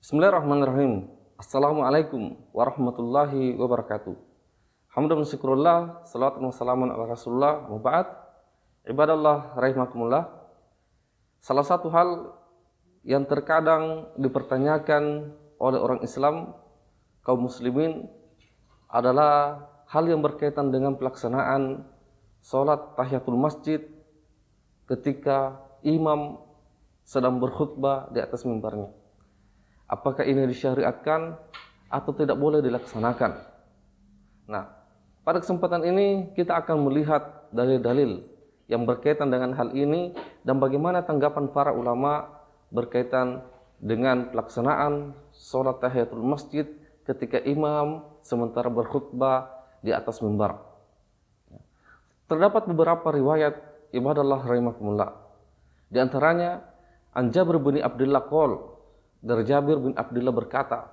Bismillahirrahmanirrahim. Assalamualaikum warahmatullahi wabarakatuh. Hamdan wa syukrulillah, salawat wa salamun ala Rasulullah, wa ba'd. Ibadallah rahimakumullah. Salah satu hal yang terkadang dipertanyakan oleh orang Islam, kaum muslimin, adalah hal yang berkaitan dengan pelaksanaan salat tahiyatul masjid ketika imam sedang berkhutbah di atas mimbarnya. Apakah ini disyariatkan atau tidak boleh dilaksanakan? Nah, pada kesempatan ini kita akan melihat dalil-dalil yang berkaitan dengan hal ini dan bagaimana tanggapan para ulama berkaitan dengan pelaksanaan sholat tahiyatul masjid ketika imam sementara berkhutbah di atas mimbar. Terdapat beberapa riwayat ibadallah rahimakumullah. Di antaranya an Jabir bin Abdullah qol, dari Jabir bin Abdullah berkata,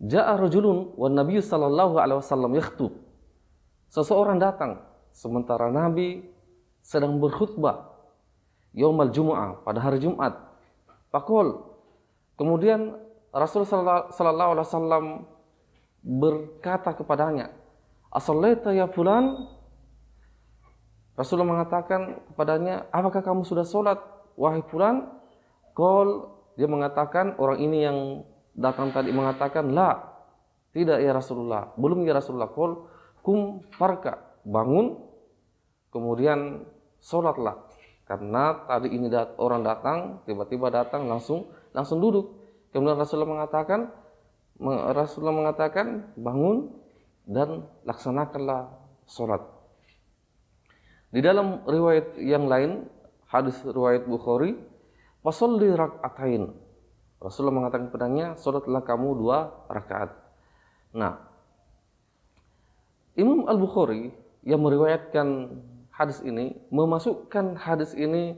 Ja'a rajulun wa Nabi sallallahu alaihi wasallam yakhtub. Seseorang datang sementara Nabi sedang berkhutbah yaumal Jumu'ah, pada hari Jumat. Faqol, kemudian Rasul sallallahu alaihi wasallam berkata kepadanya, As-sallaita ya fulan? Rasulullah mengatakan kepadanya, apakah kamu sudah sholat wahai fulan? Qol, dia mengatakan, orang ini yang datang tadi mengatakan, la, tidak ya Rasulullah, belum ya Rasulullah. Qul kum farka, bangun, kemudian sholatlah. Karena tadi ini orang datang, tiba-tiba datang langsung duduk. Kemudian Rasulullah mengatakan, bangun dan laksanakanlah sholat. Di dalam riwayat yang lain, hadis riwayat Bukhari, Fasolli rak'atain. Rasulullah mengatakan kepadanya, sholatlah kamu 2 rakaat. Nah, Imam Al-Bukhari yang meriwayatkan hadis ini memasukkan hadis ini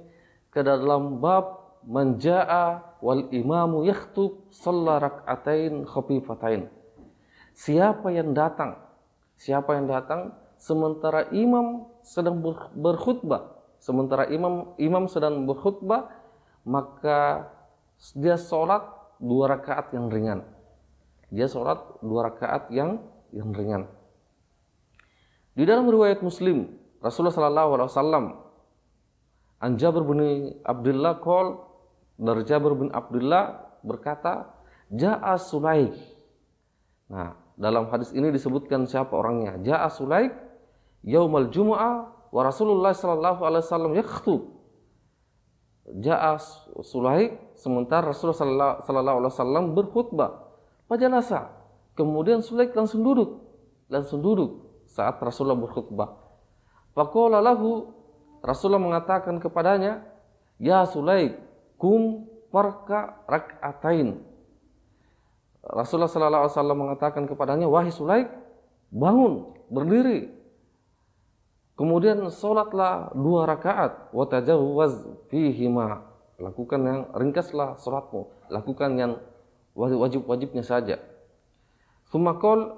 ke dalam bab manja'a wal imamu yakhtub shalla rak'atain khafifatain. Siapa yang datang sementara imam sedang berkhutbah, maka dia sholat 2 rakaat yang ringan. Di dalam riwayat Muslim, Rasulullah sallallahu alaihi wasallam an Jabir bin Abdullah qol, dari Jabir bin Abdullah berkata, Ja'a Sulaik. Nah, dalam hadis ini disebutkan siapa orangnya. Ja'a Sulaik yaumal Jumu'ah wa Rasulullah sallallahu alaihi wasallam yakhtub. Ja'a Sulaik, sementara Rasulullah sallallahu alaihi wasallam berkhutbah. Fajalasa, kemudian Sulaik langsung duduk saat Rasulullah berkhutbah. Faqala lahu, Rasulullah mengatakan kepadanya, ya Sulaik, kum farka rak'atain. Rasulullah sallallahu alaihi wasallam mengatakan kepadanya, wahai Sulaik, bangun, berdiri. Kemudian sholatlah 2 rakaat, wa tajawwaz fihima. Lakukan yang ringkaslah sholatmu, lakukan yang wajib-wajibnya saja. Rasulullah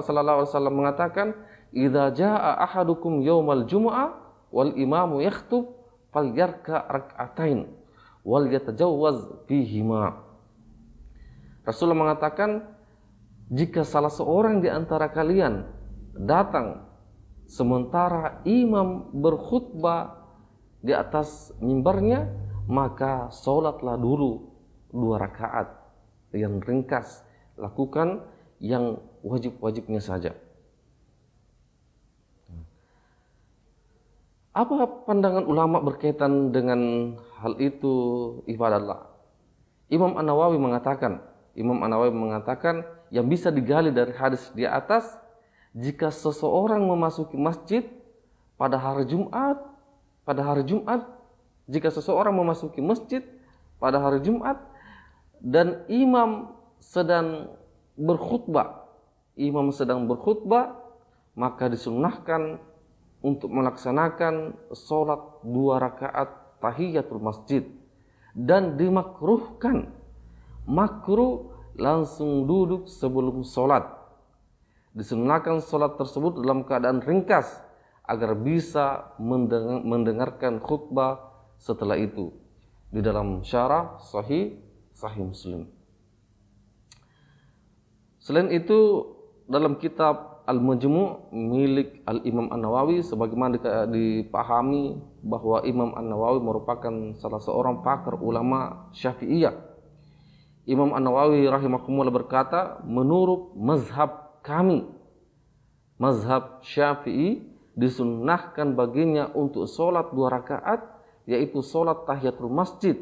sallallahu alaihi wasallam mengatakan, idza jaa ahadukum yaumal jumu'ah wal imamu yakhtub falyarka rak'atain wal yatajawwaz fihima. Rasulullah mengatakan, jika salah seorang di antara kalian datang sementara imam berkhutbah di atas mimbarnya, maka sholatlah dulu 2 rakaat yang ringkas, lakukan yang wajib-wajibnya saja. Apa pandangan ulama berkaitan dengan hal itu ibadallah? Imam An-Nawawi mengatakan yang bisa digali dari hadis di atas, jika seseorang memasuki masjid pada hari Jumat, jika seseorang memasuki masjid pada hari Jumat dan imam sedang berkhutbah, maka disunnahkan untuk melaksanakan sholat 2 rakaat tahiyatul masjid, dan dimakruhkan, langsung duduk sebelum sholat. Disunnahkan sholat tersebut dalam keadaan ringkas agar bisa mendengarkan khutbah setelah itu. Di dalam syarah Sahih Sahih Muslim. Selain itu, dalam kitab Al-Majmu' milik Al-Imam An-Nawawi, sebagaimana dipahami bahwa Imam An-Nawawi merupakan salah seorang pakar ulama Syafi'iyah. Imam An-Nawawi rahimakumullah berkata, menurut mazhab kami, mazhab Syafi'i, disunnahkan baginya untuk sholat 2 rakaat, yaitu sholat tahiyatul masjid.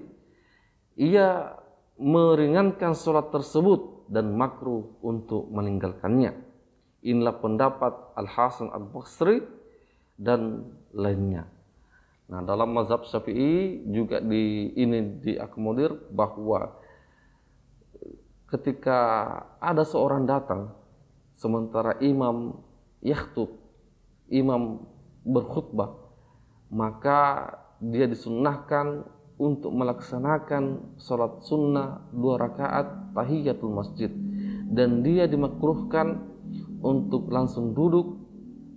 Ia meringankan sholat tersebut dan makruh untuk meninggalkannya. Inilah pendapat Al-Hasan Al-Basri dan lainnya. Nah, dalam mazhab Syafi'i juga ini diakomodir bahwa ketika ada seorang datang sementara imam yakhtub, imam berkhutbah, maka dia disunnahkan untuk melaksanakan sholat sunnah 2 rakaat tahiyatul masjid, dan dia dimakruhkan untuk langsung duduk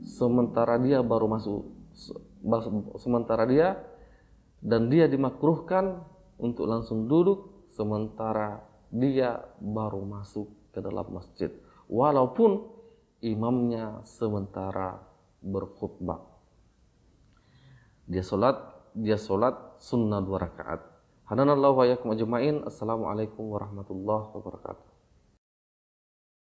sementara dia baru masuk, dia dimakruhkan untuk langsung duduk sementara dia baru masuk ke dalam masjid, walaupun imamnya sementara berkhutbah. Dia sholat sunnah 2 rakaat. Hadanallahu wa iyyakum ajma'in. Assalamualaikum warahmatullahi wabarakatuh.